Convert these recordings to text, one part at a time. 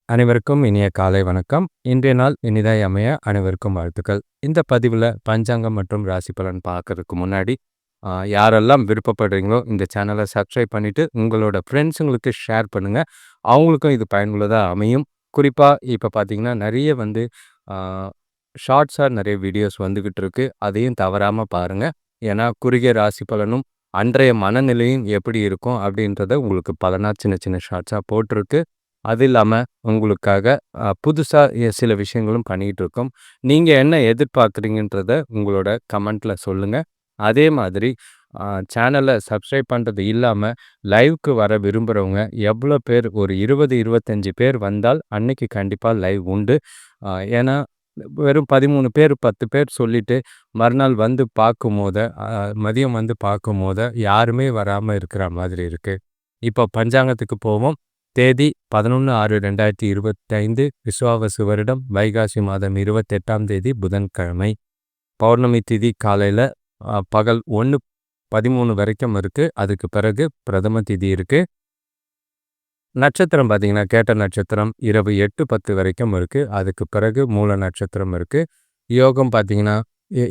அனைவருக்கும் இனிய காலை வணக்கம். இன்றைய நாள் இனிதாய் அமைய அனைவருக்கும் வாழ்த்துக்கள். இந்த பதிவுல பஞ்சாங்கம் மற்றும் ராசி பலன் பார்க்கறதுக்கு முன்னாடி, யாரெல்லாம் விருப்பப்படுறீங்களோ இந்த சேனலை சப்ஸ்கிரைப் பண்ணிட்டு உங்களோட ஃப்ரெண்ட்ஸுங்களுக்கு ஷேர் பண்ணுங்க. அவங்களுக்கும் இது பயனுள்ளதா அமையும். குறிப்பா இப்ப பார்த்தீங்கன்னா, நிறைய வந்து ஆ ஷார்ட்ஸா நிறைய வீடியோஸ் வந்துகிட்டு இருக்கு. அதையும் தவறாம பாருங்க. ஏன்னா, குறுகிய ராசி பலனும், அன்றைய மனநிலையும் எப்படி இருக்கும் அப்படின்றத உங்களுக்கு பலனா சின்ன சின்ன ஷார்ட்ஸா போட்டிருக்கு. அது இல்லாம உங்களுக்காக புதுசா சில விஷயங்களும் பண்ணிக்கிட்டு இருக்கோம். நீங்க என்ன எதிர்பார்க்குறீங்கன்றத உங்களோட கமெண்ட்ல சொல்லுங்க. அதே மாதிரி சேனலை சப்ஸ்கிரைப் பண்ணுறது இல்லாமல் லைவுக்கு வர விரும்புகிறவங்க எவ்வளோ பேர், ஒரு 20 25 பேர் வந்தால் அன்னைக்கு கண்டிப்பாக லைவ் உண்டு. ஏன்னா வெறும் 13 பேர் 10 பேர் சொல்லிட்டு மறுநாள் வந்து பார்க்கும்போது, மதியம் வந்து பார்க்கும்போது யாருமே வராமல் இருக்கிற மாதிரி இருக்குது. இப்போ பஞ்சாங்கத்துக்கு போவோம். தேதி 11/6/2025, விசுவாவசு வருடம் வைகாசி மாதம் 28ஆம் தேதி புதன்கிழமை. பௌர்ணமி திதி காலையில் பகல் 1:13 வரைக்கும் இருக்குது. அதுக்கு பிறகு பிரதம திதி இருக்குது. நட்சத்திரம் பார்த்தீங்கன்னா கேட்ட நட்சத்திரம் இரவு 8:10 வரைக்கும் இருக்குது. அதுக்கு பிறகு மூல நட்சத்திரம் இருக்குது. யோகம் பார்த்தீங்கன்னா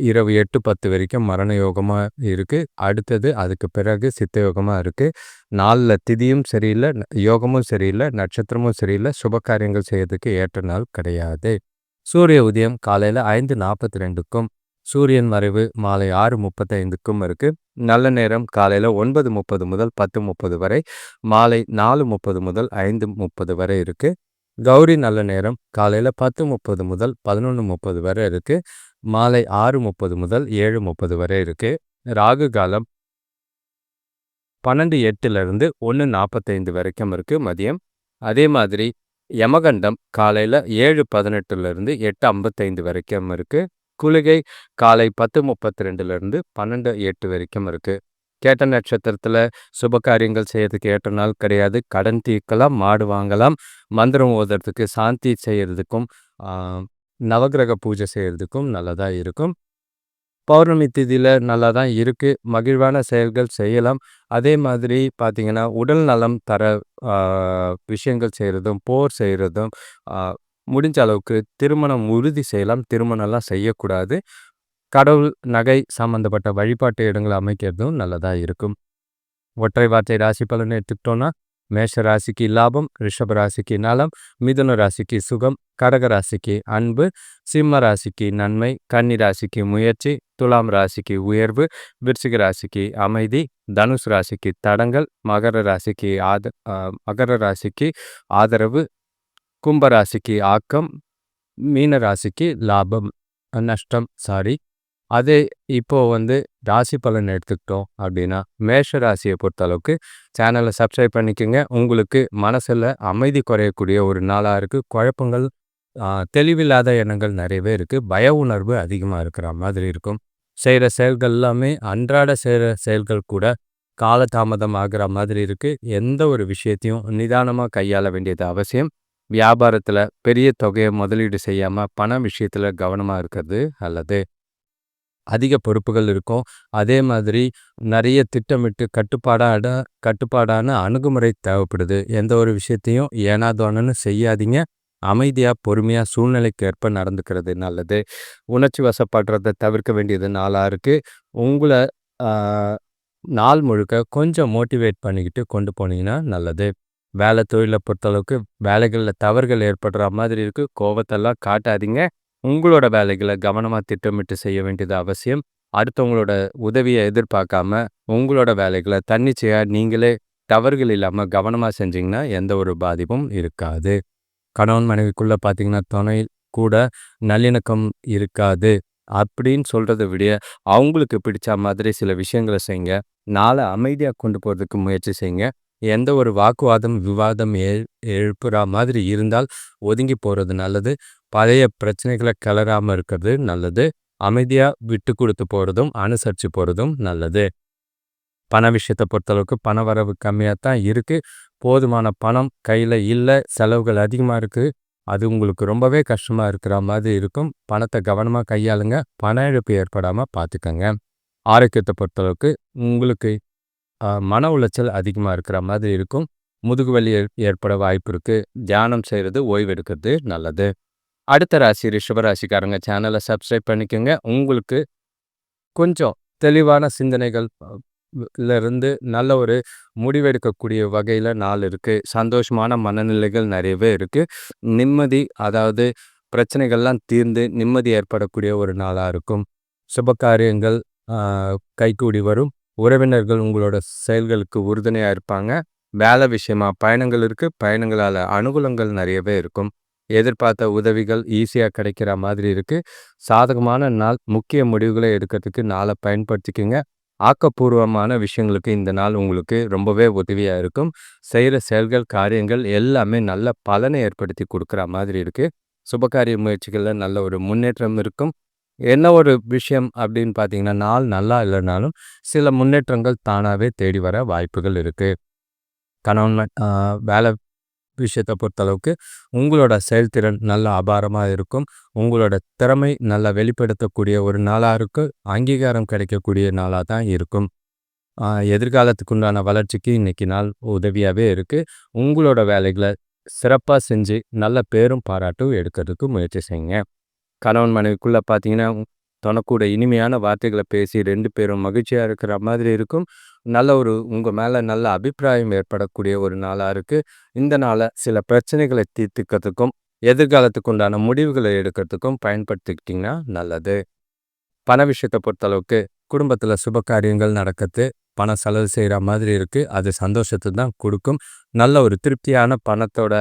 இரவு 8:10 வரைக்கும் மரண யோகமாக இருக்குது. அடுத்தது அதுக்கு பிறகு சித்த யோகமாக இருக்குது. நாளில் திதியும் சரியில்லை, யோகமும் சரியில்லை, நட்சத்திரமும் சரியில்லை. சுப காரியங்கள் செய்யறதுக்கு ஏற்ற நாள் கிடையாது. சூரிய உதயம் காலையில் 5:42க்கும், சூரியன் மறைவு மாலை 6:35க்கும் இருக்குது. நல்ல நேரம் காலையில் 9:30 முதல் 10:30 வரை, மாலை 4:30 முதல் 5:30 வரை இருக்குது. கௌரி நல்ல நேரம் காலையில் 10:30 முதல் 11:30 வரை இருக்குது. மாலை 6:30 முதல் 7:30 வரை இருக்குது. ராகு காலம் 12:08 1:45 வரைக்கும் இருக்குது மதியம். அதே மாதிரி யமகண்டம் காலையில் 7:18 8:55 வரைக்கும் இருக்குது. குளிகை காலை 10:32 12:08 வரைக்கும் இருக்குது. கேட்ட நட்சத்திரத்தில் சுப காரியங்கள் செய்யறதுக்கு ஏற்ற நாள் கிடையாது. கடன் தீர்க்கலாம், மாடு வாங்கலாம், மந்திரம் ஓதுறதுக்கு, சாந்தி செய்யறதுக்கும், நவகிரக பூஜை செய்யறதுக்கும் நல்லதாக இருக்கும். பௌர்ணமி திதியில் நல்லா தான் இருக்குது. மகிழ்வான செயல்கள் செய்யலாம். அதே மாதிரி பார்த்திங்கன்னா, உடல் நலம் தர விஷயங்கள் செய்கிறதும், போர் செய்கிறதும், முடிஞ்ச அளவுக்கு திருமணம் உறுதி செய்யலாம். திருமணம்லாம் செய்யக்கூடாது. கடவுள், நகை சம்மந்தப்பட்ட வழிபாட்டு இடங்களை அமைக்கிறதும் நல்லதாக இருக்கும். ஒற்றை வார்த்தை ராசி பலன் எடுத்துக்கிட்டோன்னா, மேஷ ராசிக்கு லாபம், ரிஷப ராசிக்கு நலம், மிதுன ராசிக்கு சுகம், கடக ராசிக்கு அன்பு, சிம்ம ராசிக்கு நன்மை, கன்னி ராசிக்கு முயற்சி, துலாம் ராசிக்கு உயர்வு, விருச்சிக ராசிக்கு அமைதி, தனுசு ராசிக்கு தடங்கள், மகர ராசிக்கு ஆதரவு, கும்ப ராசிக்கு ஆக்கம், மீன ராசிக்கு லாபம் நஷ்டம். அதே இப்போது ராசி பலன் எடுத்துக்கிட்டோம் அப்படின்னா, மேஷ ராசியை பொறுத்தளவுக்கு சேனலை சப்ஸ்கிரைப் பண்ணிக்கோங்க. உங்களுக்கு மனசில் அமைதி குறையக்கூடிய ஒரு நாளாக இருக்குது. குழப்பங்கள், தெளிவில்லாத எண்ணங்கள் நிறையவே இருக்குது. பய உணர்வு அதிகமாக இருக்கிற மாதிரி இருக்கும். செய்கிற செயல்கள் எல்லாமே அன்றாட செய்கிற செயல்கள் கூட காலதாமதம் ஆகிற மாதிரி இருக்குது. எந்த ஒரு விஷயத்தையும் நிதானமாக கையாள வேண்டியது அவசியம். வியாபாரத்தில் பெரிய தொகையை முதலீடு செய்யாமல் பண விஷயத்தில் கவனமாக இருக்கிறது அல்லது அதிக பொறுப்புகள் இருக்கும். அதே மாதிரி நிறைய திட்டமிட்டு கட்டுப்பாடான அணுகுமுறை தேவைப்படுது. எந்த ஒரு விஷயத்தையும் ஏனாதோனன்னு செய்யாதீங்க. அமைதியாக பொறுமையாக சூழ்நிலைக்கு ஏற்ப நடந்துக்கிறது நல்லது. உணர்ச்சி வசப்படுறதை தவிர்க்க வேண்டியது நாளாக இருக்குது. உங்களை நாள் முழுக்க கொஞ்சம் மோட்டிவேட் பண்ணிக்கிட்டு கொண்டு போனீங்கன்னா நல்லது. வேலை தொழிலை பொறுத்தளவுக்கு வேலைகளில் தவறுகள் ஏற்படுற மாதிரி இருக்குது. கோபத்தெல்லாம் காட்டாதீங்க. உங்களோட வேலைகளை கவனமாக திட்டமிட்டு செய்ய வேண்டியது அவசியம். அடுத்தவங்களோட உதவியை எதிர்பார்க்காம உங்களோட வேலைகளை தன்னிச்சையாக நீங்களே தவறுகள் இல்லாமல் கவனமாக செஞ்சிங்கன்னா எந்த ஒரு பாதிப்பும் இருக்காது. கணவன் மனைவிக்குள்ளே பார்த்தீங்கன்னா துணை கூட நல்லிணக்கம் இருக்காது அப்படின்னு சொல்கிறத விட அவங்களுக்கு பிடிச்ச மாதிரி சில விஷயங்களை செய்யுங்க. நாளை அமைதியாக கொண்டு போகிறதுக்கு முயற்சி செய்யுங்க. எந்த ஒரு வாக்குவாதம், விவாதம் எழுப்புற மாதிரி இருந்தால் ஒதுங்கி போகிறது நல்லது. பழைய பிரச்சனைகளை கிளறாமல் இருக்கிறது நல்லது. அமைதியாக விட்டு கொடுத்து போகிறதும் அனுசரித்து போகிறதும் நல்லது. பண விஷயத்தை பொறுத்தளவுக்கு பண வரவு கம்மியாக தான் இருக்குது. போதுமான பணம் கையில் இல்லை, செலவுகள் அதிகமாக இருக்குது. அது உங்களுக்கு ரொம்பவே கஷ்டமாக இருக்கிற மாதிரி இருக்கும். பணத்தை கவனமாக கையாளுங்க. பண இழப்பு ஏற்படாமல் பார்த்துக்கங்க. ஆரோக்கியத்தை பொறுத்தளவுக்கு உங்களுக்கு மன உளைச்சல் அதிகமாக இருக்கிற மாதிரி இருக்கும். முதுகு வலி ஏற்பட வாய்ப்பு இருக்கு. தியானம் செய்கிறது, ஓய்வு எடுக்கிறது நல்லது. அடுத்த ராசி ரிஷபராசிக்காரங்க சேனலை சப்ஸ்கிரைப் பண்ணிக்கோங்க. உங்களுக்கு கொஞ்சம் தெளிவான சிந்தனைகள் இருந்து நல்ல ஒரு முடிவெடுக்கக்கூடிய வகையில் நாள் இருக்குது. சந்தோஷமான மனநிலைகள் நிறையவே இருக்குது. நிம்மதி, அதாவது பிரச்சனைகள்லாம் தீர்ந்து நிம்மதி ஏற்படக்கூடிய ஒரு நாளாக இருக்கும். சுபகாரியங்கள் கைகூடி வரும். உறவினர்கள் உங்களோட செயல்களுக்கு உறுதுணையாக இருப்பாங்க. வேலை விஷயமா பயணங்கள் இருக்குது. பயணங்களால் அனுகூலங்கள் நிறையவே இருக்கும். எதிர்பார்த்த உதவிகள் ஈஸியாக கிடைக்கிற மாதிரி இருக்குது. சாதகமான நாள். முக்கிய முடிவுகளை எடுக்கிறதுக்கு நாளை பயன்படுத்திக்கோங்க. ஆக்கப்பூர்வமான விஷயங்களுக்கு இந்த நாள் உங்களுக்கு ரொம்பவே உதவியாக இருக்கும். செய்கிற செயல்கள், காரியங்கள் எல்லாமே நல்ல பலனை ஏற்படுத்தி கொடுக்குற மாதிரி இருக்குது. சுபகாரிய முயற்சிகளில் நல்ல ஒரு முன்னேற்றம் இருக்கும். என்ன ஒரு விஷயம் அப்படின்னு பார்த்தீங்கன்னா, நாள் நல்லா இல்லைனாலும் சில முன்னேற்றங்கள் தானாகவே தேடி வர வாய்ப்புகள் இருக்குது. கணவன் வேலை விஷயத்தை பொறுத்தளவுக்கு உங்களோட செயல்திறன் நல்ல அபாரமாக இருக்கும். உங்களோட திறமை நல்லா வெளிப்படுத்தக்கூடிய ஒரு நாளாக இருக்கும். அங்கீகாரம் கிடைக்கக்கூடிய நாளாக தான் இருக்கும். எதிர்காலத்துக்கு உண்டான வளர்ச்சிக்கு இன்றைக்கி நாள் உதவியாகவே இருக்குது. உங்களோட வேலைகளை சிறப்பாக செஞ்சு நல்ல பேரும் பாராட்டும் எடுக்கிறதுக்கு முயற்சி செய்யுங்க. கணவன் மனைவிக்குள்ளே பார்த்தீங்கன்னா, தனக்கூட இனிமையான வார்த்தைகளை பேசி 2 பேரும் மகிழ்ச்சியாக இருக்கிற மாதிரி இருக்கும். நல்ல ஒரு உங்கள் மேலே நல்ல அபிப்பிராயம் ஏற்படக்கூடிய ஒரு நாளாக இருக்குது. இந்த நாளை சில பிரச்சனைகளை தீர்த்துக்கிறதுக்கும் எதிர்காலத்துக்கு உண்டான முடிவுகளை எடுக்கிறதுக்கும் பயன்படுத்திக்கிட்டிங்கன்னா நல்லது. பண விஷயத்தை பொறுத்தளவுக்கு குடும்பத்தில் சுப காரியங்கள் நடக்கிறது, பணம் செலவு செய்கிற மாதிரி இருக்குது. அது சந்தோஷத்தை தான் கொடுக்கும். நல்ல ஒரு திருப்தியான பணத்தோட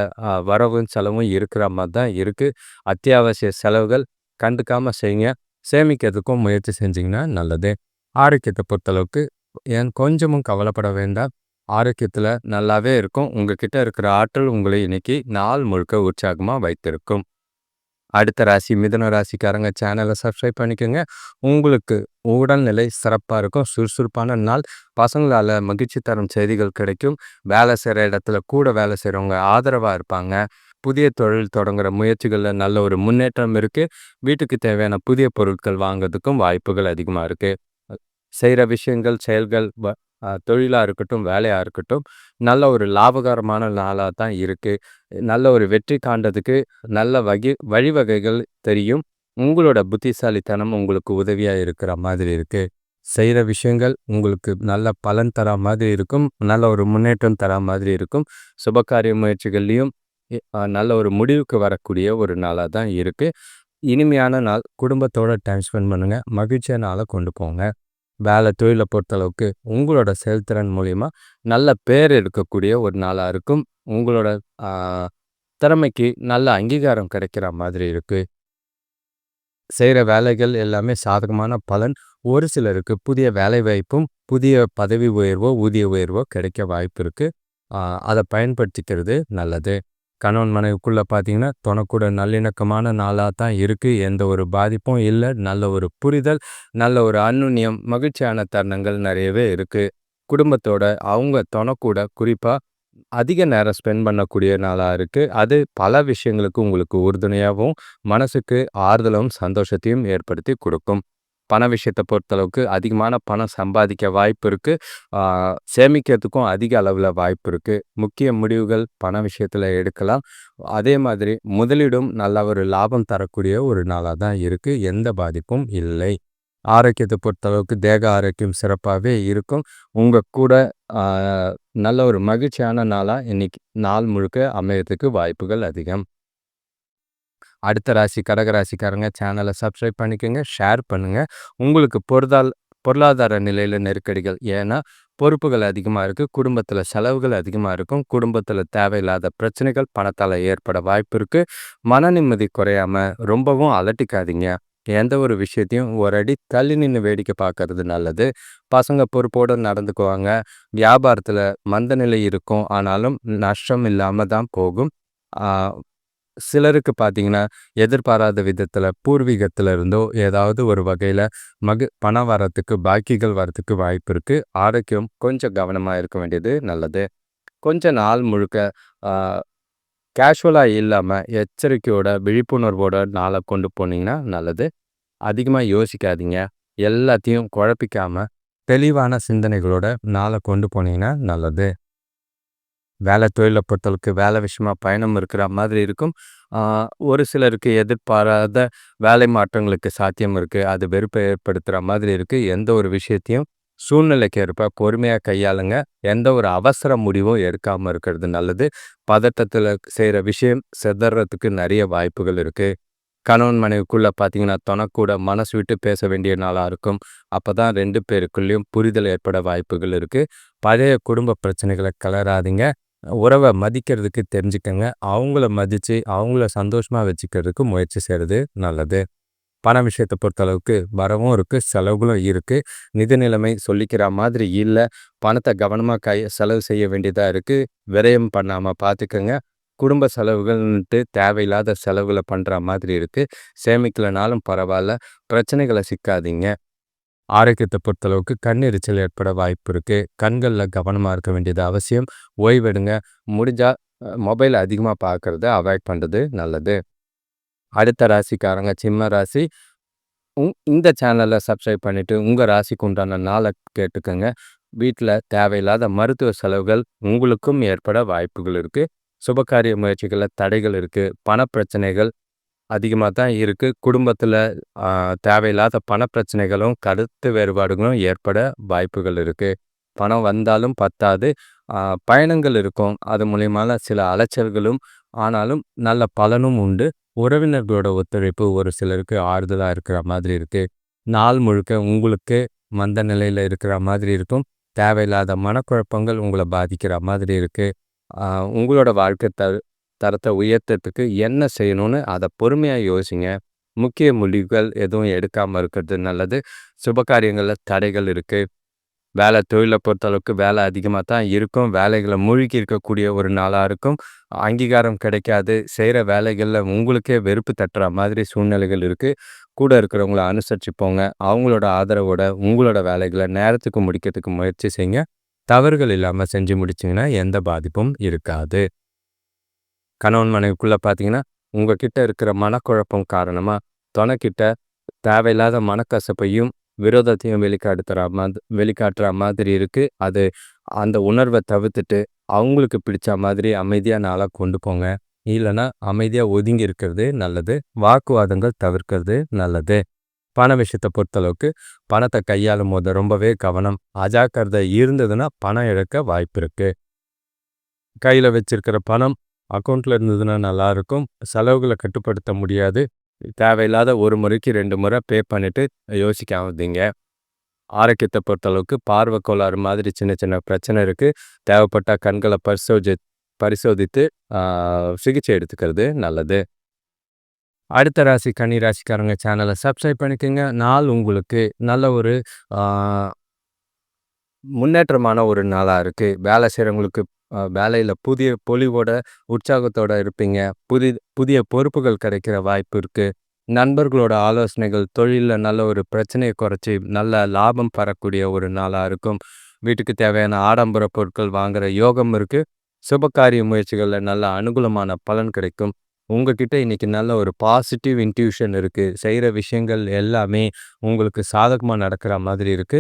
வரவும் செலவும் இருக்கிற மாதிரி தான் இருக்குது. அத்தியாவசிய செலவுகள் கண்டுக்காமல் செய்யுங்க. சேமிக்கிறதுக்கும் முயற்சி செஞ்சிங்கன்னா நல்லது. ஆரோக்கியத்தை பொறுத்தளவுக்கு கொஞ்சமும் கவலைப்பட வேண்டாம். ஆரோக்கியத்தில் நல்லாவே இருக்கும். உங்ககிட்ட இருக்கிற ஆற்றல் உங்களை இன்னைக்கு நாள் முழுக்க உற்சாகமாக வைத்திருக்கும். அடுத்த ராசி மிதுன ராசிக்காரங்க சேனலை சப்ஸ்கிரைப் பண்ணிக்கோங்க. உங்களுக்கு உடல்நிலை சிறப்பாக இருக்கும். சுறுசுறுப்பான நாள். பசங்களால் மகிழ்ச்சி தரும் செய்திகள் கிடைக்கும். வேலை செய்கிற இடத்துல கூட வேலை செய்கிறவங்க ஆதரவாக இருப்பாங்க. புதிய தொழில் தொடங்குகிற முயற்சிகளில் நல்ல ஒரு முன்னேற்றம் இருக்குது. வீட்டுக்கு தேவையான புதிய பொருட்கள் வாங்கிறதுக்கும் வாய்ப்புகள் அதிகமாக இருக்குது. செய்கிற விஷயங்கள், செயல்கள், தொழிலாக இருக்கட்டும், வேலையாக இருக்கட்டும், நல்ல ஒரு லாபகரமான நாளாக தான் இருக்குது. நல்ல ஒரு வெற்றி காண்றதுக்கு நல்ல வழிவகைகள் தெரியும். உங்களோட புத்திசாலித்தனம் உங்களுக்கு உதவியாக இருக்கிற மாதிரி இருக்குது. செய்கிற விஷயங்கள் உங்களுக்கு நல்ல பலன் தர மாதிரி இருக்கும். நல்ல ஒரு முன்னேற்றம் தர மாதிரி இருக்கும். சுபகாரிய முயற்சிகள்லையும் நல்ல ஒரு முடிவுக்கு வரக்கூடிய ஒரு நாளாக தான் இருக்குது. இனிமையான நாள். குடும்பத்தோட டைம் ஸ்பெண்ட் பண்ணுங்கள். மகிழ்ச்சியான நாளை கொண்டு போங்க. வேலை தொழிலை பொறுத்தளவுக்கு உங்களோட செயல்திறன் மூலிமா நல்ல பேர் எடுக்கக்கூடிய ஒரு நாளாக இருக்கும். உங்களோட திறமைக்கு நல்ல அங்கீகாரம் கிடைக்கிற மாதிரி இருக்குது. செய்கிற வேலைகள் எல்லாமே சாதகமான பலன். ஒரு சிலருக்கு புதிய வேலை வாய்ப்பும் புதிய பதவி உயர்வோ ஊதிய உயர்வோ கிடைக்க வாய்ப்பு இருக்குது. அதை பயன்படுத்திக்கிறது நல்லது. கணவன் மனைவிக்குள்ளே பார்த்தீங்கன்னா தனக்கூட நல்லிணக்கமான நாளாக தான் இருக்குது. எந்த ஒரு பாதிப்பும் இல்லை. நல்ல ஒரு புரிதல், நல்ல ஒரு அந்யுன்யம், மகிழ்ச்சியான தருணங்கள் நிறையவே இருக்குது. குடும்பத்தோட அவங்க தனக்கூட குறிப்பாக அதிக நேரம் ஸ்பெண்ட் பண்ணக்கூடிய நாளாக இருக்குது. அது பல விஷயங்களுக்கு உங்களுக்கு உறுதுணையாகவும் மனசுக்கு ஆறுதலும் சந்தோஷத்தையும் ஏற்படுத்தி கொடுக்கும். பண விஷயத்தை பொறுத்தளவுக்கு அதிகமான பணம் சம்பாதிக்க வாய்ப்பு இருக்குது. சேமிக்கிறதுக்கும் அதிக அளவில் வாய்ப்பு இருக்குது. முக்கிய முடிவுகள் பண விஷயத்தில் எடுக்கலாம். அதே மாதிரி முதலீடும் நல்ல ஒரு லாபம் தரக்கூடிய ஒரு நாளாக தான் இருக்குது. எந்த பாதிப்பும் இல்லை. ஆரோக்கியத்தை பொறுத்தளவுக்கு தேக ஆரோக்கியம் சிறப்பாகவே இருக்கும். உங்கள் கூட நல்ல ஒரு மகிழ்ச்சியான நாளாக இன்னைக்கு நாள் முழுக்க அமையறதுக்கு வாய்ப்புகள் அதிகம். அடுத்த ராசி கடகராசிக்காரங்க சேனலை சப்ஸ்கிரைப் பண்ணிக்கோங்க. ஷேர் பண்ணுங்கள். உங்களுக்கு பொருளாதார நிலையில் நெருக்கடிகள், ஏன்னா பொறுப்புகள் அதிகமாக இருக்குது. குடும்பத்தில் செலவுகள் அதிகமாக இருக்கும். குடும்பத்தில் தேவையில்லாத பிரச்சனைகள் பணத்தால் ஏற்பட வாய்ப்பு இருக்குது. மன நிம்மதி குறையாமல் ரொம்பவும் அலட்டிக்காதீங்க. எந்த ஒரு விஷயத்தையும் ஒரு அடி தள்ளி நின்று வேடிக்கை பார்க்கறது நல்லது. பசங்க பொறுப்போடு நடந்துக்குவாங்க. வியாபாரத்தில் மந்த நிலை இருக்கும். ஆனாலும் நஷ்டம் இல்லாமல் தான் போகும். சிலருக்கு பார்த்தீங்கன்னா எதிர்பாராத விதத்தில் பூர்வீகத்தில் இருந்தோ ஏதாவது ஒரு வகையில் பணம் வரத்துக்கு, பாக்கிகள் வரத்துக்கு வாய்ப்பு இருக்குது. ஆரோக்கியம் கொஞ்சம் கவனமாக இருக்க வேண்டியது நல்லது. கொஞ்சம் நாள் முழுக்க கேஷுவலாக இல்லாமல் எச்சரிக்கையோட விழிப்புணர்வோட நாளை கொண்டு போனீங்கன்னா நல்லது. அதிகமாக யோசிக்காதீங்க. எல்லாத்தையும் குழப்பிக்காமல் தெளிவான சிந்தனைகளோட நாளை கொண்டு போனீங்கன்னா நல்லது. வேலை தொழிலை பொறுத்தளவுக்கு வேலை விஷயமா பயணம் இருக்கிற மாதிரி இருக்கும். ஆ, ஒரு சிலருக்கு எதிர்பாராத வேலை மாற்றங்களுக்கு சாத்தியம் இருக்கு. அது வெறுப்பை ஏற்படுத்துற மாதிரி இருக்கு. எந்த ஒரு விஷயத்தையும் சூழ்நிலைக்கு ஏற்ப பொறுமையா கையாளுங்க. எந்த ஒரு அவசர முடிவும் எடுக்காம இருக்கிறது நல்லது. பதட்டத்துல செய்ற விஷயம் சிதறதுக்கு நெறைய வாய்ப்புகள் இருக்கு. கணவன் மனைவிக்குள்ள பார்த்தீங்கன்னா, தொணக்கூட மனசு விட்டு பேச வேண்டிய நாளா இருக்கும். அப்பதான் 2 பேருக்குள்ளயும் புரிதல் ஏற்பட வாய்ப்புகள் இருக்கு. பழைய குடும்ப பிரச்சனைகள கிளறாதீங்க. உறவ மதிக்கிறதுக்கு தெரிஞ்சுக்கங்க. அவங்கள மதிச்சு, அவங்கள சந்தோஷமா வச்சுக்கிறதுக்கு முயற்சி செய்றது நல்லது. பண விஷயத்த பொறுத்தளவுக்கு வரவும் இருக்கு, செலவுகளும் இருக்கு. நிதி நிலைமை சொல்லிக்கிற மாதிரி இல்ல. பணத்த கவனமா செலவு செய்ய வேண்டியதா இருக்கு. விரயம் பண்ணாம பார்த்துக்கங்க. குடும்ப செலவுகள்ன்ட்டு தேவையில்லாத செலவுகள பண்ற மாதிரி இருக்கு. சேமிக்கலனாலும் பரவால்ல. பிரச்சனைகள சிக்காதீங்க. ஆரோக்கியத்த பொறுத்தளவுக்கு கண் எரிச்சல் ஏற்பட வாய்ப்பு இருக்கு. கண்கள்ல கவனமா இருக்க வேண்டியது அவசியம். ஓய்வெடுங்க. முடிஞ்சா மொபைல் அதிகமா பார்க்கறத அவாய்ட் பண்றது நல்லது. அடுத்த ராசிக்காரங்க சிம்ம ராசி. இந்த சேனலை சப்ஸ்கிரைப் பண்ணிட்டு உங்க ராசிக்கு உண்டான நாளை கேட்டுக்கங்க. வீட்டில் தேவையில்லாத மருத்துவ செலவுகள் உங்களுக்கும் ஏற்பட வாய்ப்புகள் இருக்கு. சுபகாரிய முயற்சிகளில் தடைகள் இருக்கு. பணப்பிரச்சனைகள் அதிகமாக தான் இருக்கு. குடும்பத்தில் தேவையில்லாத பணப்பிரச்சனைகளும் கருத்து வேறுபாடுகளும் ஏற்பட வாய்ப்புகள் இருக்கு. பணம் வந்தாலும் பத்தாது. பயணங்கள் இருக்கும். அது மூலியமான சில அலைச்சல்களும் ஆனாலும் நல்ல பலனும் உண்டு. உறவினர்களோட ஒத்துழைப்பு ஒரு சிலருக்கு ஆறுதலா இருக்கிற மாதிரி இருக்கு. நாள் முழுக்க உங்களுக்கு மந்த நிலையில இருக்கிற மாதிரி இருக்கும். தேவையில்லாத மனக்குழப்பங்கள் உங்கள பாதிக்கிற மாதிரி இருக்கு. உங்களோட வாழ்க்கை தரத்த உயர்த்தறதுக்கு என்ன செய்யணும்னு அத பொறுமையா யோசிங்க. முக்கிய முடிவுகள் எதுவும் எடுக்காம இருக்கிறது நல்லது. சுபகாரியங்கள்ல தடைகள் இருக்கு. வேலை தொழில பொறுத்தளவுக்கு வேலை அதிகமா தான் இருக்கும். வேலைகள மூழ்கி இருக்கக்கூடிய ஒரு நாளா இருக்கும். அங்கீகாரம் கிடைக்காது. செய்ற வேலைகள்ல உங்களுக்கே வெறுப்பு தட்டுற மாதிரி சூழ்நிலைகள் இருக்கு. கூட இருக்கிறவங்கள அனுசரிச்சு போங்க. அவங்களோட ஆதரவோட உங்களோட வேலைகள நேரத்துக்கு முடிக்கிறதுக்கு முயற்சி செய்யுங்க. தவறுகள் இல்லாம செஞ்சு முடிச்சீங்கன்னா எந்த பாதிப்பும் இருக்காது. கணவன் மனைவிக்குள்ள பார்த்தீங்கன்னா, உங்ககிட்ட இருக்கிற மனக்குழப்பம் காரணமா தொணைக்கிட்ட தேவையில்லாத மனக்கசப்பையும், விரோதத்தையும் வெளிக்காட்டுற மாதிரி இருக்கு. அது அந்த உணர்வ தவிர்த்துட்டு, அவங்களுக்கு பிடிச்ச மாதிரி அமைதியா நாளா கொண்டு போங்க. இல்லன்னா அமைதியா ஒதுங்கி இருக்கிறது நல்லது. வாக்குவாதங்கள் தவிர்க்கிறது நல்லது. பண விஷயத்த பொறுத்தளவுக்கு, பணத்த கையாளும்போது ரொம்பவே கவனம். அஜாக்கிரதை இருந்ததுன்னா பணம் இழக்க வாய்ப்பு இருக்கு. கையில வச்சிருக்கிற பணம் அக்கவுண்ட்ல இருந்ததுன்னா நல்லாயிருக்கும். செலவுகள கட்டுப்படுத்த முடியாது. தேவையில்லாத ஒரு முறைக்கு 2 முறை பே பண்ணிட்டு யோசிக்காதீங்க. ஆரோக்கியத்த பொறுத்தளவுக்கு பார்வை கோளாறு மாதிரி சின்ன சின்ன பிரச்சனை இருக்கு. தேவைப்பட்டா கண்கள பரிசோதித்து சிகிச்சை எடுத்துக்கிறது நல்லது. அடுத்த ராசி கன்னி ராசிக்காரங்க சேனலை சப்ஸ்கிரைப் பண்ணிக்கங்க. நாள் உங்களுக்கு நல்ல ஒரு ஆ முன்னேற்றமான ஒரு நாளா இருக்கு. வேலை செய்றவங்களுக்கு வேலையில புதிய பொலிவோட, உற்சாகத்தோட இருப்பீங்க. புதிய பொறுப்புகள் கிடைக்கிற வாய்ப்பு இருக்கு. நண்பர்களோட ஆலோசனைகள் தொழில்ல நல்ல ஒரு பிரச்சனைய குறைச்சு, நல்ல லாபம் பெறக்கூடிய ஒரு நாளா இருக்கும். வீட்டுக்கு தேவையான ஆடம்பர பொருட்கள் வாங்குற யோகம் இருக்கு. சுபகாரிய முயற்சிகள்ல நல்ல அனுகூலமான பலன் கிடைக்கும். உங்ககிட்ட இன்னைக்கு நல்ல ஒரு பாசிட்டிவ் இன்ட்யூஷன் இருக்கு. செய்ற விஷயங்கள் எல்லாமே உங்களுக்கு சாதகமா நடக்கிற மாதிரி இருக்கு.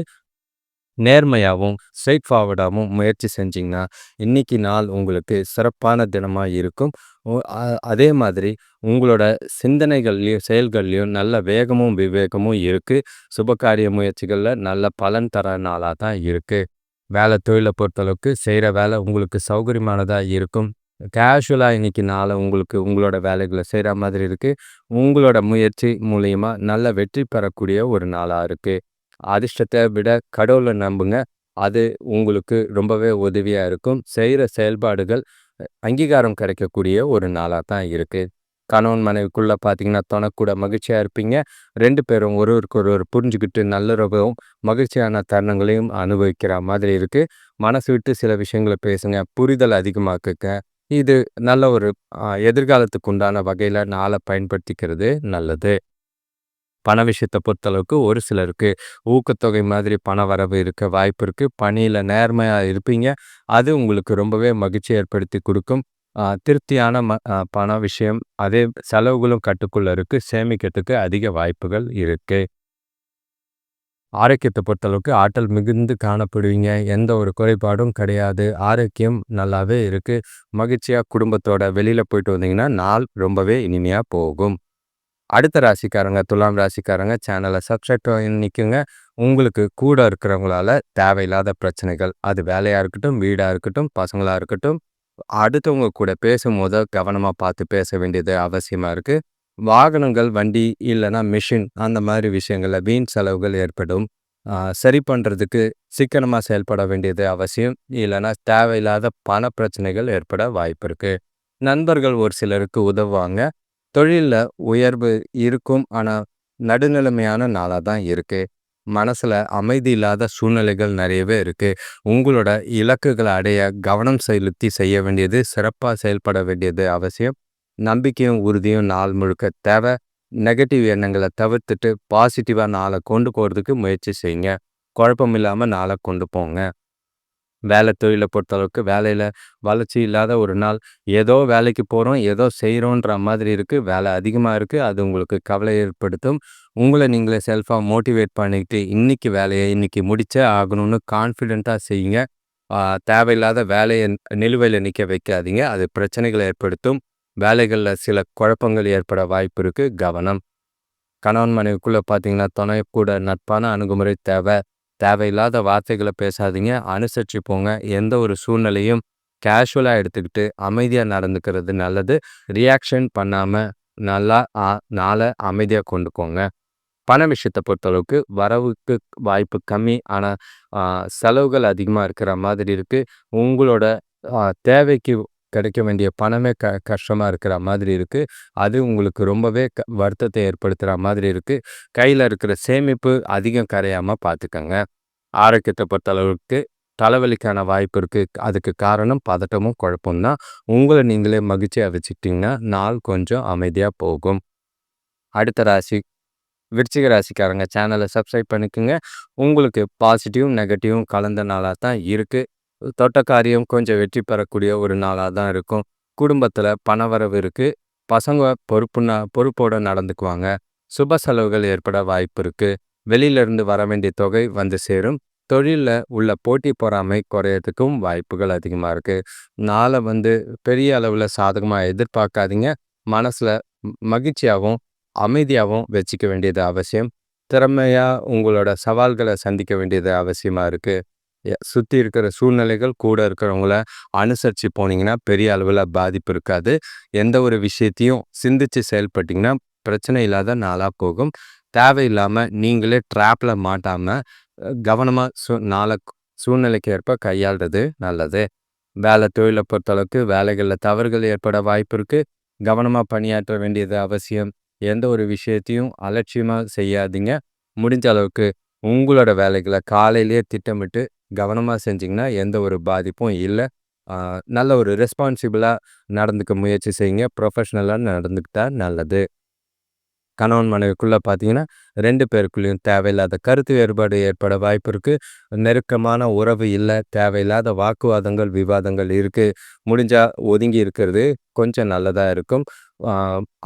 நேர்மையாவும், ஸ்ட்ரெய்ட் ஃபார்வர்டாவும் முயற்சி செஞ்சீங்கன்னா, இன்னைக்கு நாள் உங்களுக்கு சிறப்பான தினமா இருக்கும். ஒ அ அதே மாதிரி உங்களோட சிந்தனைகள்லயும், செயல்கள்லயும் நல்ல வேகமும், விவேகமும் இருக்கு. சுபகாரிய முயற்சிகள்ல நல்ல பலன் தர நாளா தான் இருக்கு. வேலை தொழில பொறுத்தளவுக்கு செய்ற வேலை உங்களுக்கு சௌகரியமானதா இருக்கும். கேஷுவலா இன்னைக்கு நாள உங்களுக்கு உங்களோட வேலைகள செய்ற மாதிரி இருக்கு. உங்களோட முயற்சி மூலியமா நல்ல வெற்றி பெறக்கூடிய ஒரு நாளா இருக்கு. அதிர்ஷ்டத்த விட கடவுள நம்புங்க. அது உங்களுக்கு ரொம்பவே உதவியா இருக்கும். செய்ற செயல்பாடுகள் அங்கீகாரம் கிடைக்கக்கூடிய ஒரு நாளா தான் இருக்கு. கணவன் மனைவிக்குள்ள பார்த்தீங்கன்னா, தொணக்கூட மகிழ்ச்சியா இருப்பீங்க. 2 பேரும் ஒருவருக்கொருவர் புரிஞ்சுகிட்டு நல்லுறவும், மகிழ்ச்சியான தருணங்களையும் அனுபவிக்கிற மாதிரி இருக்கு. மனசு விட்டு சில விஷயங்கள பேசுங்க. புரிதல் அதிகமாக்குங்க. இது நல்ல ஒரு எதிர்காலத்துக்கு உண்டான வகையில நாள பயன்படுத்திக்கிறது நல்லது. பண விஷயத்த பொறுத்தளவுக்கு ஒரு சிலருக்கு ஊக்கத்தொகை மாதிரி பண வரவு இருக்க வாய்ப்பு இருக்கு. பணியில நேர்மையா இருப்பீங்க. அது உங்களுக்கு ரொம்பவே மகிழ்ச்சி ஏற்படுத்தி குடுக்கும். திருப்தியான பண விஷயம். அதே செலவுகளும் கட்டுக்குள்ள இருக்கு. சேமிக்கிறதுக்கு அதிக வாய்ப்புகள் இருக்கு. ஆரோக்கியத்தை பொறுத்தளவுக்கு ஆற்றல் மிகுந்து காணப்படுவீங்க. எந்த ஒரு குறைபாடும் கிடையாது. ஆரோக்கியம் நல்லாவே இருக்கு. மகிழ்ச்சியா குடும்பத்தோட வெளியில போயிட்டு வந்தீங்கன்னா, நாள் ரொம்பவே இனிமையா போகும். அடுத்த ராசிக்காரங்க, துலாம் ராசிக்காரங்க சேனலை சப்ஸ்கிரைப் பண்ணிக்கங்க. உங்களுக்கு கூட இருக்கிறவங்களால தேவையில்லாத பிரச்சனைகள், அது வேலையா இருக்கட்டும், வீடா இருக்கட்டும், பசங்களா இருக்கட்டும், அடுத்தவங்க கூட பேசும்போது கவனமா பார்த்து பேச வேண்டியது அவசியமா இருக்கு. வாகனங்கள், வண்டி இல்லைன்னா மிஷின் அந்த மாதிரி விஷயங்கள்ல வீண் செலவுகள் ஏற்படும். சரி பண்ணுறதுக்கு சிக்கனமாக செயல்பட வேண்டியது அவசியம். இல்லைன்னா தேவையில்லாத பண பிரச்சனைகள் ஏற்பட வாய்ப்பு இருக்கு. நண்பர்கள் ஒரு சிலருக்கு உதவுவாங்க. தொழிலில் உயர்வு இருக்கும், ஆனால் நடுநிலைமையான நாளாக தான் இருக்கு. மனசில் அமைதி இல்லாத சூழ்நிலைகள் நிறையவே இருக்கு. உங்களோட இலக்குகளை அடைய கவனம் செலுத்தி செய்ய வேண்டியது, சிறப்பாக செயல்பட வேண்டியது அவசியம். நம்பிக்கையும் உறுதியும் நாள் முழுக்க தேவை. நெகட்டிவ் எண்ணங்களை தவிர்த்துட்டு பாசிட்டிவாக நாளை கொண்டு போகிறதுக்கு முயற்சி செய்யுங்க. குழப்பம் இல்லாமல் நாளை கொண்டு போங்க. வேலை தொழிலை பொறுத்தளவுக்கு வேலையில் வளர்ச்சி இல்லாத ஒரு நாள். ஏதோ வேலைக்கு போகிறோம், ஏதோ செய்கிறோன்ற மாதிரி இருக்குது. வேலை அதிகமாக இருக்குது. அது உங்களுக்கு கவலை ஏற்படுத்தும். உங்களை நீங்களே செல்ஃபாக மோட்டிவேட் பண்ணிக்கிட்டு இன்றைக்கி வேலையை இன்றைக்கி முடிச்சே ஆகணும்னு கான்ஃபிடெண்ட்டாக செய்யுங்க. தேவையில்லாத வேலையை நிலுவையில் நிற்க வைக்காதீங்க. அது பிரச்சனைகளை ஏற்படுத்தும். வேலைகளில் சில குழப்பங்கள் ஏற்பட வாய்ப்பு இருக்குது. கவனம். கணவன் மனைவிக்குள்ளே பார்த்தீங்கன்னா, துணை கூட நட்பான அணுகுமுறை தேவை. தேவையில்லாத வார்த்தைகளை பேசாதீங்க. அனுசரித்து போங்க. எந்த ஒரு சூழ்நிலையும் கேஷுவலாக எடுத்துக்கிட்டு அமைதியாக நடந்துக்கிறது நல்லது. ரியாக்ஷன் பண்ணாமல் நல்லா நாளை அமைதியாக கொண்டு போங்க. பண விஷயத்தை பொறுத்தளவுக்கு வரவுக்கு வாய்ப்பு கம்மி. ஆனால் செலவுகள் அதிகமாக இருக்கிற மாதிரி இருக்குது. உங்களோட தேவைக்கு கிடைக்க வேண்டிய பணமே கஷ்டமாக இருக்கிற மாதிரி இருக்குது. அது உங்களுக்கு ரொம்பவே வருத்தத்தை ஏற்படுத்துகிற மாதிரி இருக்குது. கையில் இருக்கிற சேமிப்பு அதிகம் கரையாமல் பார்த்துக்கங்க. ஆரோக்கியத்தை பொறுத்தளவுக்கு தலைவலிக்கான வாய்ப்பு இருக்குது. அதுக்கு காரணம் பதட்டமும் குழப்பம் தான். உங்களை நீங்களே மகிழ்ச்சியாக வச்சுக்கிட்டிங்கன்னா நாள் கொஞ்சம் அமைதியாக போகும். அடுத்த ராசி விருச்சிக ராசிக்காரங்க சேனலை சப்ஸ்கிரைப் பண்ணிக்கோங்க. உங்களுக்கு பாசிட்டிவும் நெகட்டிவும் கலந்த நாளாக தான் இருக்குது. தொட்ட காரியம் கொஞ்சம் வெற்றி பெறக்கூடிய ஒரு நாளாக தான் இருக்கும். குடும்பத்தில் பணவரவு இருக்குது. பசங்க பொறுப்போடு நடந்துக்குவாங்க. சுப செலவுகள் ஏற்பட வாய்ப்பு இருக்குது. வெளியிலேருந்து வர வேண்டிய தொகை வந்து சேரும். தொழிலில் உள்ள போட்டி பொறாமை குறையறதுக்கும் வாய்ப்புகள் அதிகமாக இருக்குது. நாளை பெரிய அளவில் சாதகமாக எதிர்பார்க்காதீங்க. மனசில் மகிழ்ச்சியாகவும் அமைதியாகவும் வச்சுக்க வேண்டியது அவசியம். திறமையாக உங்களோட சவால்களை சந்திக்க வேண்டியது அவசியமாக இருக்குது. சுற்றி இருக்கிற சூழ்நிலைகள் கூட இருக்கிறவங்கள அனுசரித்து போனீங்கன்னா பெரிய அளவில் பாதிப்பு இருக்காது. எந்த ஒரு விஷயத்தையும் சிந்தித்து செயல்பட்டிங்கன்னா பிரச்சனை இல்லாத நாளாக போகும். தேவையில்லாமல் நீங்களே ட்ராப்பில் மாட்டாமல் கவனமாக நாளை சூழ்நிலைக்கு ஏற்ப கையாளுறது நல்லது. வேலை தொழிலை பொறுத்தளவுக்கு வேலைகளில் தவறுகள் ஏற்பட வாய்ப்பு இருக்குது. கவனமாக பணியாற்ற வேண்டியது அவசியம். எந்த ஒரு விஷயத்தையும் அலட்சியமாக செய்யாதீங்க. முடிஞ்ச அளவுக்கு உங்களோட வேலைகளை காலையிலேயே திட்டமிட்டு கவனமாக செஞ்சிங்கன்னா எந்த ஒரு பாதிப்பும் இல்லை. நல்ல ஒரு ரெஸ்பான்சிபிளாக நடந்துக்க முயற்சி செய்யுங்க. ப்ரொஃபஷ்னலாக நடந்துக்கிட்டால் நல்லது. கணவன் மனைவிக்குள்ளே பார்த்தீங்கன்னா 2 பேருக்குள்ளேயும் தேவையில்லாத கருத்து வேறுபாடு ஏற்பட வாய்ப்பு இருக்குது. நெருக்கமான உறவு இல்லை. தேவையில்லாத வாக்குவாதங்கள், விவாதங்கள் இருக்குது. முடிஞ்சால் ஒதுங்கி இருக்கிறது கொஞ்சம் நல்லதாக இருக்கும்.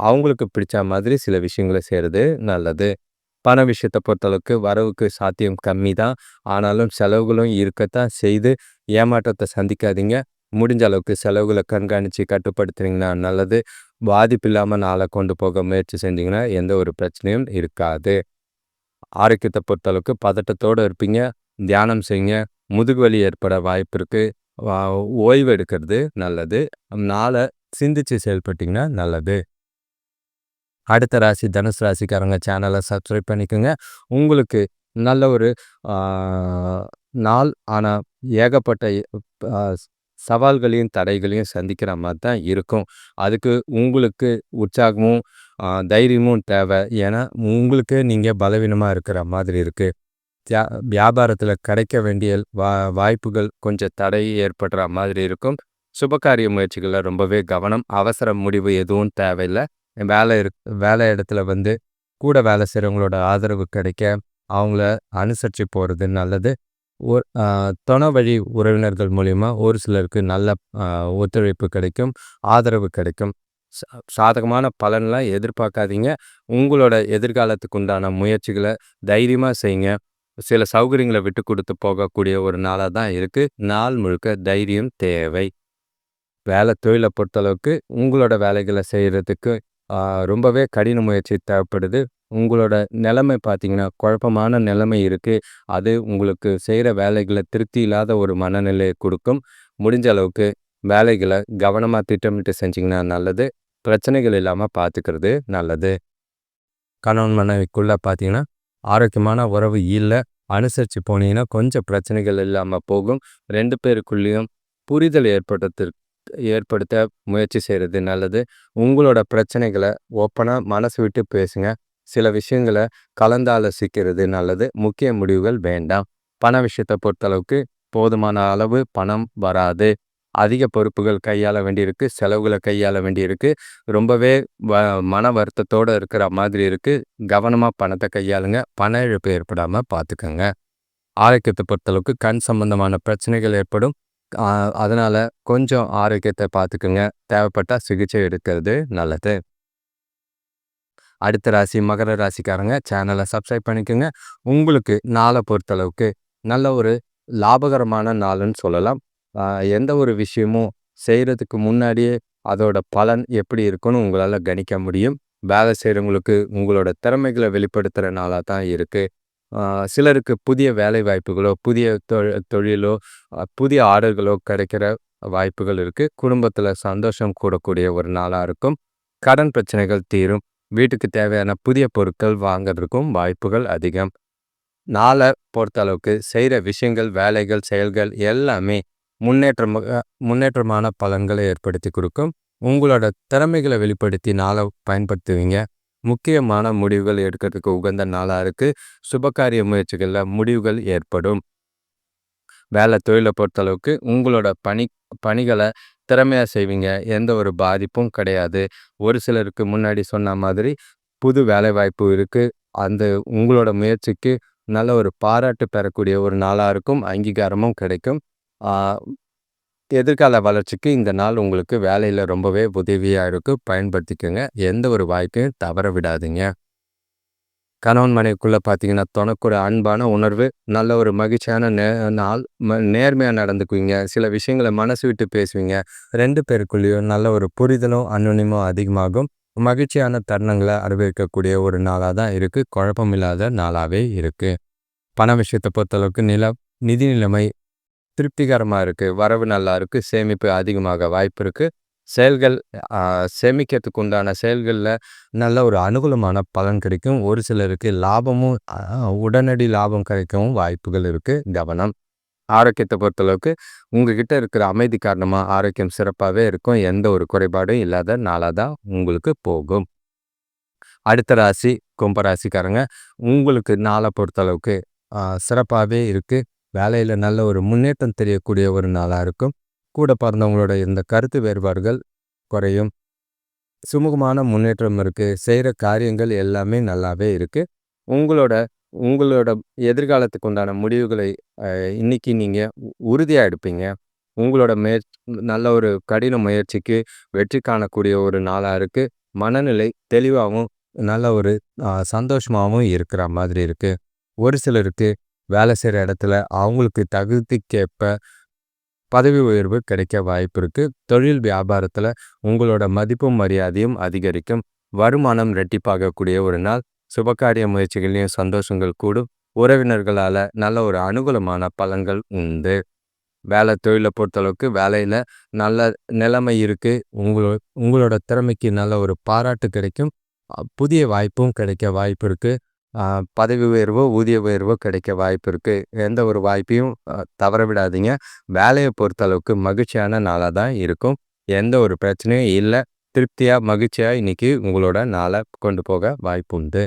அவங்களுக்கு பிடிச்ச மாதிரி சில விஷயங்களை செய்கிறது நல்லது. பண விஷயத்தை பொறுத்தளவுக்கு வரவுக்கு சாத்தியம் கம்மி தான். ஆனாலும் செலவுகளும் இருக்கத்தான் செய்து ஏமாற்றத்தை சந்திக்காதீங்க. முடிஞ்ச அளவுக்கு செலவுகளை கண்காணித்து கட்டுப்படுத்துனீங்கன்னா நல்லது. பாதிப்பு இல்லாமல் நாளை கொண்டு போக முயற்சி செஞ்சிங்கன்னா எந்த ஒரு பிரச்சனையும் இருக்காது. ஆரோக்கியத்தை பொறுத்தளவுக்கு பதட்டத்தோடு இருப்பீங்க. தியானம் செய்யுங்க. முதுகுவலி ஏற்பட வாய்ப்பு இருக்குது. ஓய்வு எடுக்கிறது நல்லது. நாளை சிந்திச்சு செயல்பட்டிங்கன்னா நல்லது. அடுத்த ராசி தனுசு ராசிக்காரங்க சேனலை சப்ஸ்கிரைப் பண்ணிக்கோங்க. உங்களுக்கு நல்ல ஒரு நாள். ஆனால் ஏகப்பட்ட சவால்களையும் தடைகளையும் சந்திக்கிற மாதிரி தான் இருக்கும். அதுக்கு உங்களுக்கு உற்சாகமும் தைரியமும் தேவை. ஏன்னா உங்களுக்கு நீங்கள் பலவீனமாக இருக்கிற மாதிரி இருக்குது. வியாபாரத்தில் கிடைக்க வேண்டிய வாய்ப்புகள் கொஞ்சம் தடை ஏற்படுற மாதிரி இருக்கும். சுபகாரிய முயற்சிகளில் ரொம்பவே கவனம். அவசர முடிவு எதுவும் தேவையில்லை. வேலை இடத்துல கூட வேலை செய்கிறவங்களோட ஆதரவு கிடைக்க அவங்கள அனுசரித்து போகிறது நல்லது. துணை வழி உறவினர்கள் மூலிமா ஒரு சிலருக்கு நல்ல ஒத்துழைப்பு கிடைக்கும், ஆதரவு கிடைக்கும். சாதகமான பலன்லாம் எதிர்பார்க்காதீங்க. உங்களோட எதிர்காலத்துக்கு உண்டான முயற்சிகளை தைரியமாக செய்யுங்க. சில சௌகரியங்கள விட்டு குடுத்து போகக்கூடிய ஒரு நாளா தான் இருக்கு. நாள் முழுக்க தைரியம் தேவை. தொழில பொறுத்தளவுக்கு உங்களோட வேலைகள செய்றதுக்கு ஆ ரொம்பவே கடின முயற்சி தேவைப்படுது. உங்களோட நிலைமை பார்த்தீங்கன்னா, குழப்பமான நிலைமை இருக்கு. அது உங்களுக்கு செய்ற வேலைகள திருப்தி இல்லாத ஒரு மனநிலைய குடுக்கும். முடிஞ்ச அளவுக்கு வேலைகள கவனமா திட்டமிட்டு செஞ்சீங்கன்னா நல்லது. பிரச்சனைகள் இல்லாம பார்த்துக்கிறது நல்லது. கணவன் மனைவிக்குள்ள பார்த்தீங்கன்னா, ஆரோக்கியமான உறவு இல்ல. அனுசரிச்சு போனீங்கன்னா, கொஞ்சம் பிரச்சனைகள் இல்லாம போகும். 2 பேருக்குள்ளேயும் புரிதல் ஏற்படுத்த முயற்சி செய்றது நல்லது. உங்களோட பிரச்சனைகள ஓப்பனா மனசு விட்டு பேசுங்க. சில விஷயங்கள கலந்தாலோசிக்கிறது நல்லது. முக்கிய முடிவுகள் வேண்டாம். பண விஷயத்த பொறுத்தளவுக்கு போதுமான அளவு பணம் வராது. அதிக பொறுப்புகள் கையாள வேண்டியிருக்கு. செலவுகள கையாள வேண்டியிருக்கு. ரொம்பவே வ மன வருத்தத்தோட இருக்கிற மாதிரி இருக்கு. கவனமா பணத்த கையாளுங்க. பண இழப்பு ஏற்படாம பார்த்துக்கங்க. ஆரோக்கியத்த பொறுத்தளவுக்கு கண் சம்பந்தமான பிரச்சனைகள் ஏற்படும். ஆ அதனால கொஞ்சம் ஆரோக்கியத்த பார்த்துக்கங்க. தேவைப்பட்டா சிகிச்சை எடுக்கிறது நல்லது. அடுத்த ராசி மகர ராசிக்காரங்க சேனலை சப்ஸ்கிரைப் பண்ணிக்கோங்க. உங்களுக்கு நாளை பொறுத்தளவுக்கு நல்ல ஒரு லாபகரமான நாளுன்னு சொல்லலாம். எந்த ஒரு விஷயமும் செய்கிறதுக்கு முன்னாடியே அதோட பலன் எப்படி இருக்குன்னு உங்களால் கணிக்க முடியும். வேலை செய்கிறவங்களுக்கு உங்களோட திறமைகளை வெளிப்படுத்துகிற நாளாக தான் இருக்குது. சிலருக்கு புதிய வேலை வாய்ப்புகளோ புதிய தொழிலோ புதிய ஆர்டர்களோ கிடைக்கிற வாய்ப்புகள் இருக்குது. குடும்பத்தில் சந்தோஷம் கூடக்கூடிய ஒரு நாளாக இருக்கும். கடன் பிரச்சனைகள் தீரும். வீட்டுக்கு தேவையான புதிய பொருட்கள் வாங்கிறதுக்கும் வாய்ப்புகள் அதிகம். நாளை பொறுத்தளவுக்கு செய்கிற விஷயங்கள், வேலைகள், செயல்கள் எல்லாமே முன்னேற்றமான பலன்களை ஏற்படுத்தி கொடுக்கும். உங்களோட திறமைகளை வெளிப்படுத்தி நாளை பயன்படுத்துவீங்க. முக்கியமான முடிவுகள் எடுக்கிறதுக்கு உகந்த நாளாக இருக்குது. சுபகாரிய முயற்சிகளில் முடிவுகள் ஏற்படும். தொழிலை பொறுத்தளவுக்கு உங்களோட பணிகளை திறமையாக செய்வீங்க. எந்த ஒரு பாதிப்பும் கிடையாது. ஒரு சிலருக்கு முன்னாடி சொன்ன மாதிரி புது வேலைவாய்ப்பு இருக்குது. அந்த உங்களோட முயற்சிக்கு நல்ல ஒரு பாராட்டு பெறக்கூடிய ஒரு நாளாக இருக்கும். அங்கீகாரமும் கிடைக்கும். எதிர்கால வளர்ச்சிக்கு இந்த நாள் உங்களுக்கு வேலையில் ரொம்பவே உதவியாக இருக்கும். பயன்படுத்திக்கோங்க. எந்த ஒரு வாய்ப்பையும் தவற விடாதீங்க. கணவன் மனைவிக்குள்ளே பார்த்தீங்கன்னா தனக்கு அன்பான உணர்வு, நல்ல ஒரு மகிழ்ச்சியான நாள். நேர்மையாக நடந்துக்குவீங்க. சில விஷயங்களை மனசு விட்டு பேசுவீங்க. 2 பேருக்குள்ளேயும் நல்ல ஒரு புரிதலும் அன்னுனியமும் அதிகமாகும். மகிழ்ச்சியான தருணங்களை அனுபவிக்கக்கூடிய ஒரு நாளாக தான் இருக்குது. குழப்பம் இல்லாத நாளாகவே இருக்குது. பண விஷயத்தை பொறுத்தளவுக்கு நிதி நிலைமை திருப்திகரமாக இருக்குது. வரவு நல்லா இருக்குது. சேமிப்பு அதிகமாக வாய்ப்பு இருக்குது. செயல்கள் சேமிக்கிறதுக்கு உண்டான செயல்களில் நல்ல ஒரு அனுகூலமான பலன் கிடைக்கும். ஒரு சிலருக்கு லாபமும் உடனடி லாபம் கிடைக்கவும் வாய்ப்புகள் இருக்குது. கவனம். ஆரோக்கியத்தை பொறுத்தளவுக்கு உங்ககிட்ட இருக்கிற அமைதி காரணமாக ஆரோக்கியம் சிறப்பாகவே இருக்கும். எந்த ஒரு குறைபாடும் இல்லாத நாளாக தான் உங்களுக்கு போகும். அடுத்த ராசி கும்பராசிக்காரங்க. உங்களுக்கு நாளை பொறுத்தளவுக்கு சிறப்பாகவே இருக்குது. வேலையில் நல்ல ஒரு முன்னேற்றம் தெரியக்கூடிய ஒரு நாளாக இருக்கும். கூட பிறந்தவங்களோட இந்த கருத்து வேறுபாடுகள் குறையும். சுமூகமான முன்னேற்றம் இருக்குது. செய்கிற காரியங்கள் எல்லாமே நல்லாவே இருக்குது. உங்களோட உங்களோட எதிர்காலத்துக்கு உண்டான முடிவுகளை இன்னைக்கு நீங்கள் உறுதியாக எடுப்பீங்க. உங்களோட நல்ல ஒரு கடின முயற்சிக்கு வெற்றி காணக்கூடிய ஒரு நாளாக இருக்குது. மனநிலை தெளிவாகவும் நல்ல ஒரு சந்தோஷமாகவும் இருக்கிற மாதிரி இருக்குது. ஒரு சிலருக்கு வேலை செய்கிற இடத்துல அவங்களுக்கு தகுதிக்கேற்ப பதவி உயர்வு கிடைக்க வாய்ப்பு இருக்குது. தொழில் வியாபாரத்தில் உங்களோட மதிப்பும் மரியாதையும் அதிகரிக்கும். வருமானம் ரெட்டிப்பாகக்கூடிய ஒரு நாள். சுபகாரிய முயற்சிகளையும் சந்தோஷங்கள் கூடும். உறவினர்களால் நல்ல ஒரு அனுகூலமான பலன்கள் உண்டு. தொழிலை பொறுத்தளவுக்கு வேலையில் நல்ல நிலைமை இருக்குது. உங்களோட திறமைக்கு நல்ல ஒரு பாராட்டு கிடைக்கும். புதிய வாய்ப்பும் கிடைக்க வாய்ப்பு இருக்குது. பதவி உயர்வோ ஊதிய உயர்வோ கிடைக்க வாய்ப்பு இருக்குது. எந்த ஒரு வாய்ப்பையும் தவற விடாதீங்க. வேலையை பொறுத்தளவுக்கு மகிழ்ச்சியான நாளாக தான் இருக்கும். எந்த ஒரு பிரச்சனையும் இல்லை. திருப்தியாக மகிழ்ச்சியாக இன்றைக்கி உங்களோட நாளை கொண்டு போக வாய்ப்பு உண்டு.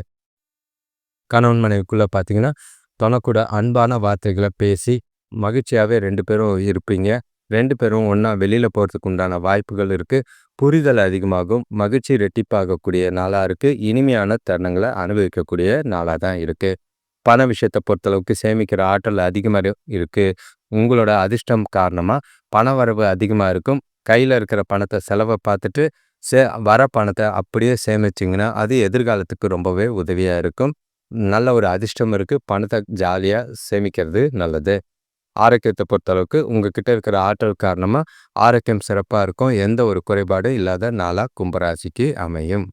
கணவன் மனைவிக்குள்ளே பார்த்தீங்கன்னா தனக்கூட அன்பான வார்த்தைகளை பேசி மகிழ்ச்சியாகவே 2 பேரும் இருப்பீங்க. 2 பேரும் ஒன்றா வெளியில் போகிறதுக்கு உண்டான வாய்ப்புகள் இருக்குது. புரிதல் அதிகமாகும். மகிழ்ச்சி ரெட்டிப்பாகக்கூடிய நாளாக இருக்குது. இனிமையான தருணங்களை அனுபவிக்கக்கூடிய நாளாக தான் இருக்குது. பண விஷயத்தை பொறுத்தளவுக்கு சேமிக்கிற ஆற்றல் அதிகமாக இருக்குது. உங்களோட அதிர்ஷ்டம் காரணமாக பண வரவு அதிகமாக இருக்கும். கையில் இருக்கிற பணத்தை செலவை பார்த்துட்டு வர பணத்தை அப்படியே சேமிச்சிங்கன்னா அது எதிர்காலத்துக்கு ரொம்பவே உதவியாக இருக்கும். நல்ல ஒரு அதிர்ஷ்டம் இருக்கு. பணத்த ஜாலியா சேமிக்கிறது நல்லது. ஆரோக்கியத்த பொறுத்தளவுக்கு உங்ககிட்ட இருக்கிற ஆற்றல் காரணமா ஆரோக்கியம் சிறப்பா இருக்கும். எந்த ஒரு குறைபாடும் இல்லாத நாளா கும்பராசிக்கு அமையும்.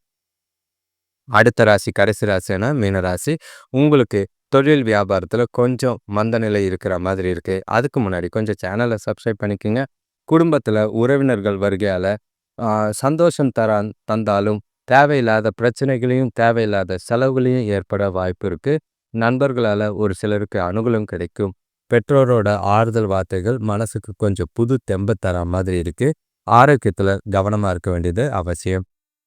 அடுத்த ராசி கடைசி ராசினா மீனராசி. உங்களுக்கு தொழில் வியாபாரத்துல கொஞ்சம் மந்த நிலை இருக்கிற மாதிரி இருக்கு. அதுக்கு முன்னாடி கொஞ்சம் சேனலை சப்ஸ்கிரைப் பண்ணிக்கங்க. குடும்பத்துல உறவினர்கள் வருகையால சந்தோஷம் தந்தாலும் தேவையில்லாத பிரச்சனைகளையும் தேவையில்லாத செலவுகளையும் ஏற்பட வாய்ப்பு இருக்கு. நண்பர்களால ஒரு சிலருக்கு அனுகூலம் கிடைக்கும். பெற்றோரோட ஆறுதல் வார்த்தைகள் மனசுக்கு கொஞ்சம் புது தெம்பு தர மாதிரி இருக்கு. ஆரோக்கியத்துல கவனமா இருக்க வேண்டியது அவசியம்.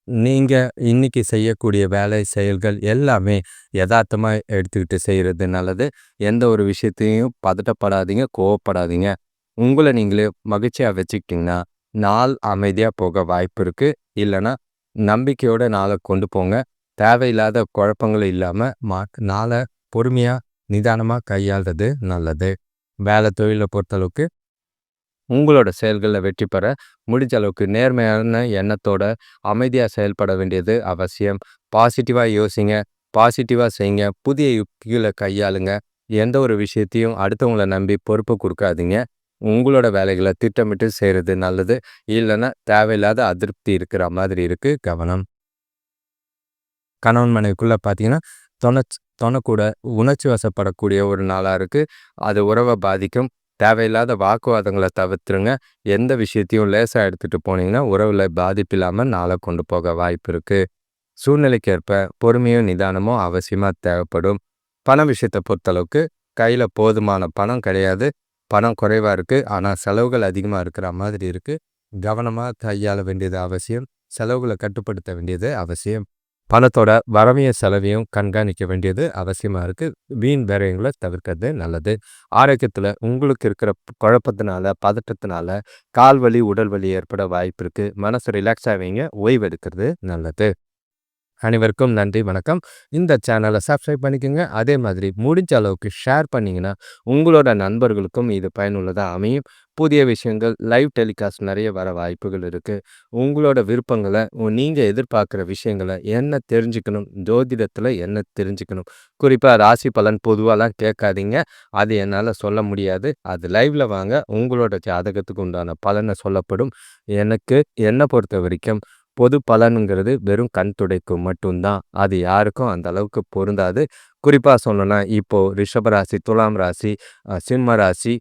நீங்க இன்னைக்கு செய்யக்கூடிய வேலை செயல்கள் எல்லாமே யதார்த்தமா எடுத்துக்கிட்டு செய்யறது நல்லது. எந்த ஒரு விஷயத்தையும் பதட்டப்படாதீங்க, கோவப்படாதீங்க. உங்களை நீங்களே மகிழ்ச்சியா வச்சுக்கிட்டீங்கன்னா நாள் அமைதியா போக வாய்ப்பு இருக்கு. இல்லைன்னா நம்பிக்கையோட நாளை கொண்டு போங்க. தேவையில்லாத குழப்பங்கள் இல்லாம நாளை பொறுமையா நிதானமா கையாள்றது நல்லது. வேலை தொழிலை பொறுத்தளவுக்கு உங்களோட செயல்களில் வெற்றி பெற முடிஞ்ச அளவுக்கு நேர்மையான எண்ணத்தோட அமைதியாக செயல்பட வேண்டியது அவசியம். பாசிட்டிவாக யோசிங்க, பாசிட்டிவாக செய்யுங்க, புதிய யுக்திகளை கையாளுங்க. எந்த ஒரு விஷயத்தையும் அடுத்தவங்களை நம்பி பொறுப்பு கொடுக்காதீங்க. உங்களோட வேலைகளை திட்டமிட்டு செய்கிறது நல்லது. இல்லைன்னா தேவையில்லாத அதிருப்தி இருக்கிற மாதிரி இருக்கு, கவனம். கணவன் மனைவிக்குள்ளே பார்த்தீங்கன்னா தொணக்கூட உணர்ச்சி வசப்படக்கூடிய ஒரு நாளாக இருக்குது. அது உறவை பாதிக்கும். தேவையில்லாத வாக்குவாதங்களை தவிர்த்துருங்க. எந்த விஷயத்தையும் லேசாக எடுத்துகிட்டு போனீங்கன்னா உறவில் பாதிப்பு இல்லாமல் நாளை கொண்டு போக வாய்ப்பு இருக்குது. சூழ்நிலைக்கேற்ப பொறுமையும் நிதானமும் அவசியமாக தேவைப்படும். பண விஷயத்தை பொறுத்தளவுக்கு கையில் போதுமான பணம் கிடையாது. பணம் குறைவாக இருக்குது. ஆனால் செலவுகள் அதிகமாக இருக்கிற மாதிரி இருக்குது. கவனமாக கையாள வேண்டியது அவசியம். செலவுகளை கட்டுப்படுத்த வேண்டியது அவசியம். பணத்தோட வரவையும் செலவையும் கண்காணிக்க வேண்டியது அவசியமாக இருக்குது. வீண் விரயங்களை தவிர்க்கிறது நல்லது. ஆரோக்கியத்தில் உங்களுக்கு இருக்கிற குழப்பத்தினால பதட்டத்தினால கால் வலி உடல் வலி ஏற்பட வாய்ப்பு இருக்குது. மனசு ரிலாக்ஸ் ஆவீங்க, ஓய்வு எடுக்கிறது நல்லது. அனைவருக்கும் நன்றி, வணக்கம். இந்த சேனலை சப்ஸ்கிரைப் பண்ணிக்கோங்க. அதே மாதிரி முடிஞ்ச அளவுக்கு ஷேர் பண்ணிங்கன்னா உங்களோட நண்பர்களுக்கும் இது பயனுள்ளதாக அமையும். புதிய விஷயங்கள் லைவ் டெலிகாஸ்ட் நிறைய வர வாய்ப்புகள் இருக்குது. உங்களோட விருப்பங்களை நீங்கள் எதிர்பார்க்குற விஷயங்களை என்ன தெரிஞ்சுக்கணும், ஜோதிடத்தில் என்ன தெரிஞ்சுக்கணும், குறிப்பாக ராசி பலன் பொதுவாலாம் கேட்காதீங்க. அது என்னால் சொல்ல முடியாது. அது லைவில் வாங்க, உங்களோட ஜாதகத்துக்கு உண்டான பலனை சொல்லப்படும். என்னை பொறுத்த வரைக்கும் பொது பலனுங்கிறது வெறும் கண் துடைக்கும் மட்டும்தான். அது யாருக்கும் அந்த அளவுக்கு பொருந்தாது. குறிப்பாக சொல்லணும்னா இப்போது ரிஷபராசி, துலாம் ராசி, சிம்ம ராசி,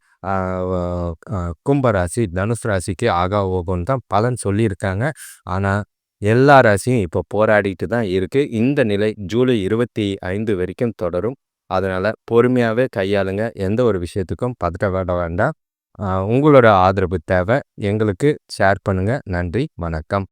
கும்பராசி, தனுசு ராசிக்கு ஆகா ஓகோன்னு தான் பலன் சொல்லியிருக்காங்க. ஆனால் எல்லா ராசியும் இப்போ போராடிட்டு தான் இருக்குது. இந்த நிலை ஜூலை 25 வரைக்கும் தொடரும். அதனால் பொறுமையாகவே கையாளுங்க. எந்த ஒரு விஷயத்துக்கும் பதட்டப்பட வேண்டாம். உங்களோட ஆதரவு தேவை. எங்களுக்கு ஷேர் பண்ணுங்கள். நன்றி, வணக்கம்.